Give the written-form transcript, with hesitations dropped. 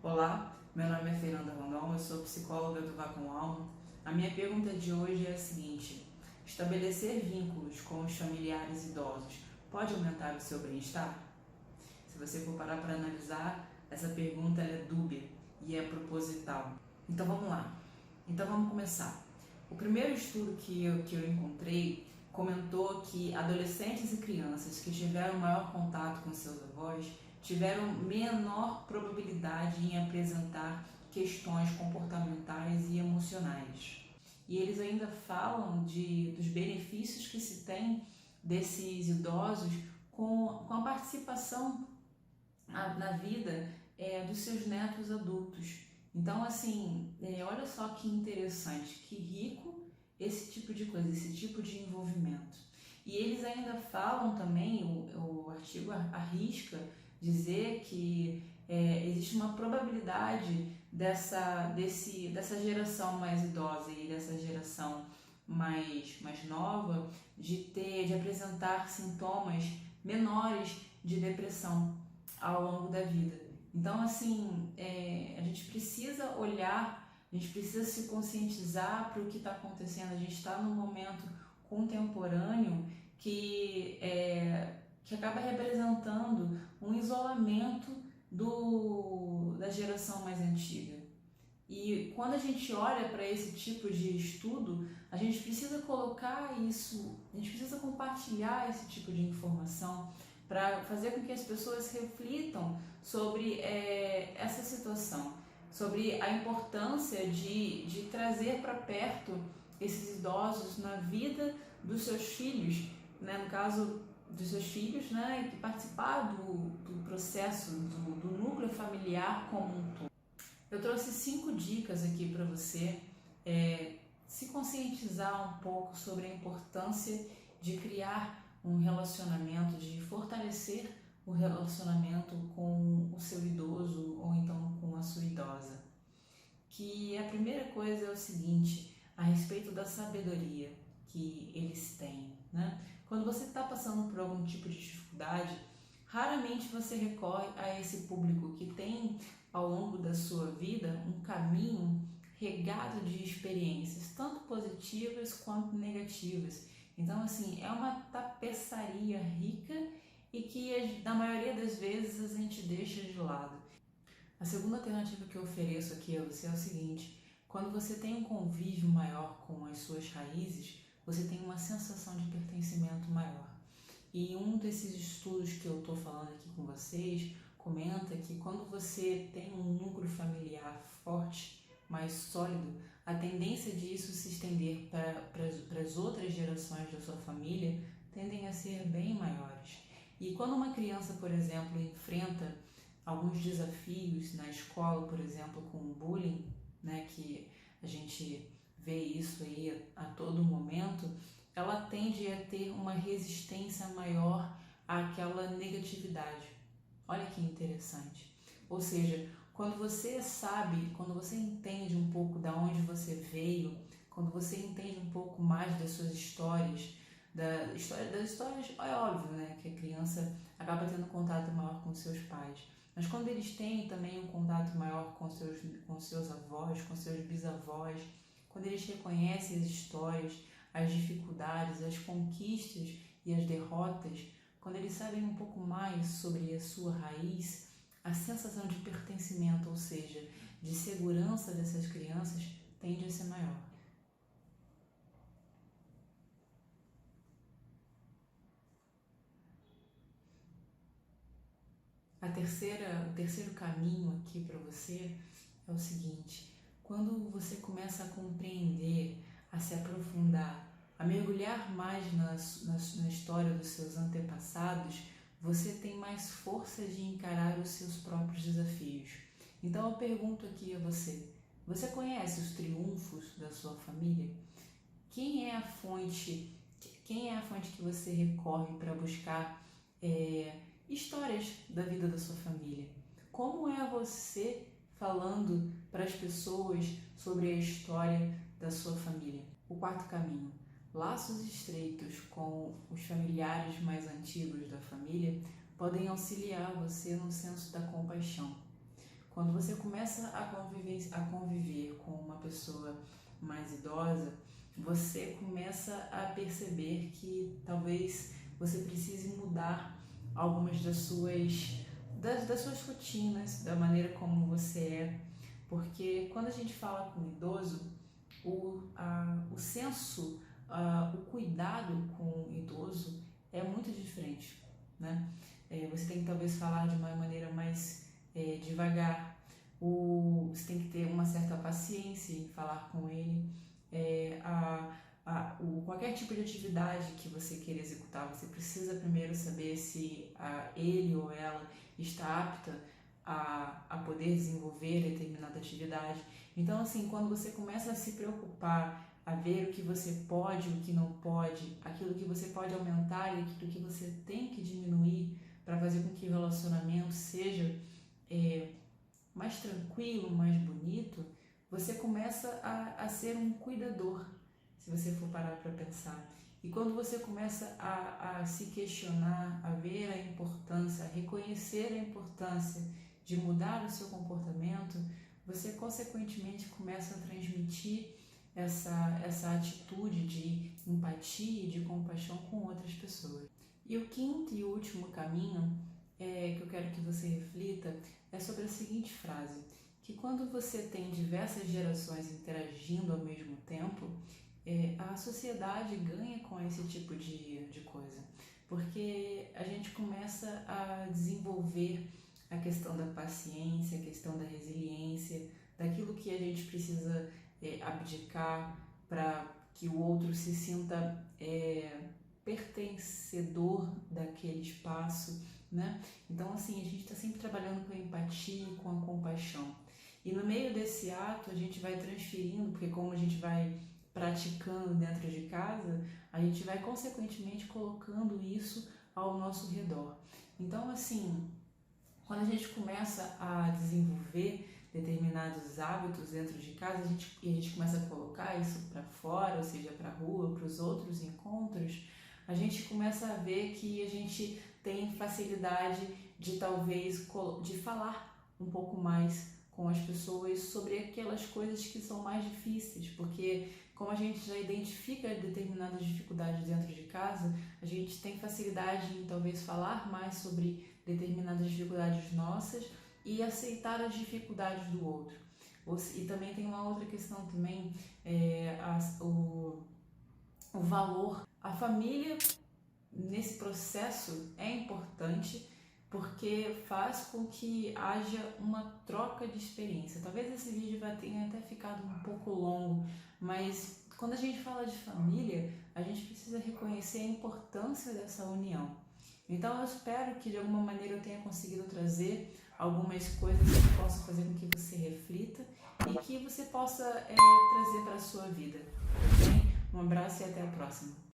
Olá, meu nome é Fernanda Rondon, eu sou psicóloga do Vá com Alma. A minha pergunta de hoje é a seguinte: estabelecer vínculos com os familiares idosos pode aumentar o seu bem-estar? Se você for parar para analisar, essa pergunta ela é dúbia e é proposital. Então vamos lá. Então vamos começar. O primeiro estudo que eu encontrei comentou que adolescentes e crianças que tiveram maior contato com seus avós tiveram menor probabilidade em apresentar questões comportamentais e emocionais. E eles ainda falam dos benefícios que se tem desses idosos com a participação na vida dos seus netos adultos. Então, assim, olha só que interessante, que rico esse tipo de coisa, esse tipo de envolvimento. E eles ainda falam também, o artigo arrisca dizer que existe uma probabilidade dessa geração mais idosa e dessa geração mais nova de apresentar sintomas menores de depressão ao longo da vida. Então, assim, a gente precisa olhar, a gente precisa se conscientizar para o que está acontecendo. A gente está num momento contemporâneo que acaba representando um isolamento da geração mais antiga. E quando a gente olha para esse tipo de estudo, a gente precisa colocar isso, a gente precisa compartilhar esse tipo de informação para fazer com que as pessoas reflitam sobre essa situação, sobre a importância de trazer para perto esses idosos na vida dos seus filhos, né? No caso dos seus filhos, né? E participar do processo do núcleo familiar como um todo. Eu trouxe 5 dicas aqui para você se conscientizar um pouco sobre a importância de criar um relacionamento, de fortalecer o relacionamento com o seu idoso ou então com a sua idosa. Que a primeira coisa é o seguinte, a respeito da sabedoria que eles têm, né? Quando você está passando por algum tipo de dificuldade, raramente você recorre a esse público que tem ao longo da sua vida um caminho regado de experiências, tanto positivas quanto negativas. Então, assim, é uma tapeçaria rica e que, na maioria das vezes, a gente deixa de lado. A segunda alternativa que eu ofereço aqui a você é o seguinte: quando você tem um convívio maior com as suas raízes, você tem uma sensação de pertencimento maior. E um desses estudos que eu estou falando aqui com vocês comenta que quando você tem um núcleo familiar forte, mais sólido, a tendência disso se estender para as outras gerações da sua família tendem a ser bem maiores. E quando uma criança, por exemplo, enfrenta alguns desafios na escola, por exemplo, com o bullying, né, que a gente vê isso aí a todo momento, ela tende a ter uma resistência maior àquela negatividade. Olha que interessante. Ou seja, quando você sabe, quando você entende um pouco da onde você veio, quando você entende um pouco mais das suas histórias, das histórias, é óbvio, né, que a criança acaba tendo contato maior com seus pais. Mas quando eles têm também um contato maior com seus avós, com seus bisavós, quando eles reconhecem as histórias, as dificuldades, as conquistas e as derrotas, quando eles sabem um pouco mais sobre a sua raiz, a sensação de pertencimento, ou seja, de segurança dessas crianças, tende a ser maior. O terceiro caminho aqui para você é o seguinte: quando você começa a compreender, a se aprofundar, a mergulhar mais na história dos seus antepassados, você tem mais força de encarar os seus próprios desafios. Então eu pergunto aqui a você: você conhece os triunfos da sua família? Quem é a fonte? Quem é a fonte que você recorre para buscar histórias da vida da sua família? Como é você falando para as pessoas sobre a história da sua família? O quarto caminho: laços estreitos com os familiares mais antigos da família podem auxiliar você no senso da compaixão. Quando você começa a conviver com uma pessoa mais idosa, você começa a perceber que talvez você precise mudar algumas das suas rotinas, da maneira como você é, porque quando a gente fala com um idoso, o senso, o cuidado com o idoso é muito diferente, né? Você tem que talvez falar de uma maneira mais devagar, você tem que ter uma certa paciência em falar com ele, qualquer tipo de atividade que você queira executar, você precisa primeiro saber se ele ou ela está apta a poder desenvolver determinada atividade. Então, assim, quando você começa a se preocupar, a ver o que você pode, o que não pode, aquilo que você pode aumentar e aquilo que você tem que diminuir para fazer com que o relacionamento seja mais tranquilo, mais bonito, você começa a ser um cuidador, se você for parar para pensar. E quando você começa a se questionar, a ver a importância, a reconhecer a importância de mudar o seu comportamento, você consequentemente começa a transmitir essa atitude de empatia e de compaixão com outras pessoas. E o quinto e último caminho que eu quero que você reflita é sobre a seguinte frase, que quando você tem diversas gerações interagindo ao mesmo tempo, a sociedade ganha com esse tipo de coisa, porque a gente começa a desenvolver a questão da paciência, a questão da resiliência, daquilo que a gente precisa abdicar para que o outro se sinta pertencedor daquele espaço, né? Então, assim, a gente está sempre trabalhando com a empatia e com a compaixão. E no meio desse ato, a gente vai transferindo, porque como a gente vai praticando dentro de casa, a gente vai consequentemente colocando isso ao nosso redor. Então, assim, quando a gente começa a desenvolver determinados hábitos dentro de casa, a gente começa a colocar isso para fora, ou seja, para a rua, para os outros encontros, a gente começa a ver que a gente tem facilidade de talvez de falar um pouco mais com as pessoas sobre aquelas coisas que são mais difíceis, porque como a gente já identifica determinadas dificuldades dentro de casa, a gente tem facilidade em talvez falar mais sobre determinadas dificuldades nossas e aceitar as dificuldades do outro. E também tem uma outra questão também, o valor. A família nesse processo é importante porque faz com que haja uma troca de experiência. Talvez esse vídeo tenha até ficado um pouco longo, mas quando a gente fala de família, a gente precisa reconhecer a importância dessa união. Então eu espero que de alguma maneira eu tenha conseguido trazer algumas coisas que possam fazer com que você reflita e que você possa trazer para a sua vida. Okay? Um abraço e até a próxima.